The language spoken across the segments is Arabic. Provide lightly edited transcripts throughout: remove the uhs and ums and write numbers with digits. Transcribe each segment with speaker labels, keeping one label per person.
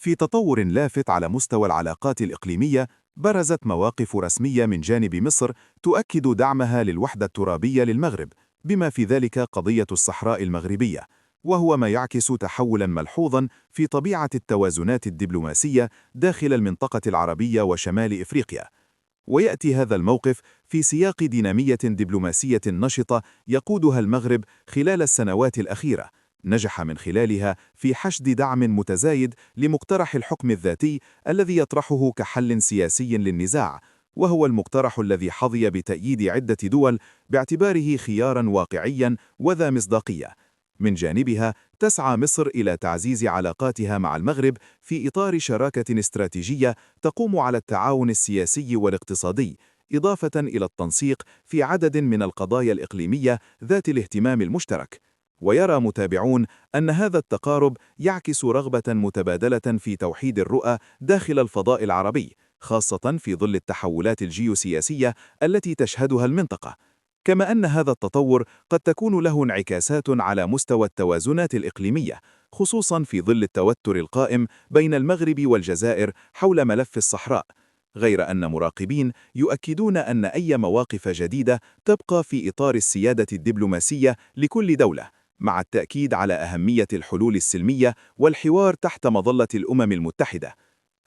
Speaker 1: في تطور لافت على مستوى العلاقات الإقليمية، برزت مواقف رسمية من جانب مصر تؤكد دعمها للوحدة الترابية للمغرب، بما في ذلك قضية الصحراء المغربية، وهو ما يعكس تحولاً ملحوظاً في طبيعة التوازنات الدبلوماسية داخل المنطقة العربية وشمال إفريقيا. ويأتي هذا الموقف في سياق دينامية دبلوماسية نشطة يقودها المغرب خلال السنوات الأخيرة، نجح من خلالها في حشد دعم متزايد لمقترح الحكم الذاتي الذي يطرحه كحل سياسي للنزاع، وهو المقترح الذي حظي بتأييد عدة دول باعتباره خياراً واقعياً وذا مصداقية. من جانبها، تسعى مصر إلى تعزيز علاقاتها مع المغرب في إطار شراكة استراتيجية تقوم على التعاون السياسي والاقتصادي، إضافة إلى التنسيق في عدد من القضايا الإقليمية ذات الاهتمام المشترك. ويرى متابعون أن هذا التقارب يعكس رغبة متبادلة في توحيد الرؤى داخل الفضاء العربي، خاصة في ظل التحولات الجيوسياسية التي تشهدها المنطقة. كما أن هذا التطور قد تكون له انعكاسات على مستوى التوازنات الإقليمية، خصوصاً في ظل التوتر القائم بين المغرب والجزائر حول ملف الصحراء، غير أن مراقبين يؤكدون أن أي مواقف جديدة تبقى في إطار السيادة الدبلوماسية لكل دولة، مع التأكيد على أهمية الحلول السلمية والحوار تحت مظلة الأمم المتحدة.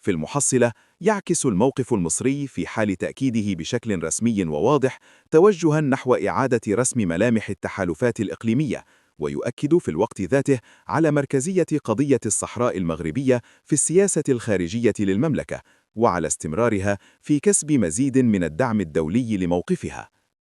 Speaker 1: في المحصلة، يعكس الموقف المصري في حال تأكيده بشكل رسمي وواضح توجهاً نحو إعادة رسم ملامح التحالفات الإقليمية، ويؤكد في الوقت ذاته على مركزية قضية الصحراء المغربية في السياسة الخارجية للمملكة، وعلى استمرارها في كسب مزيد من الدعم الدولي لموقفها.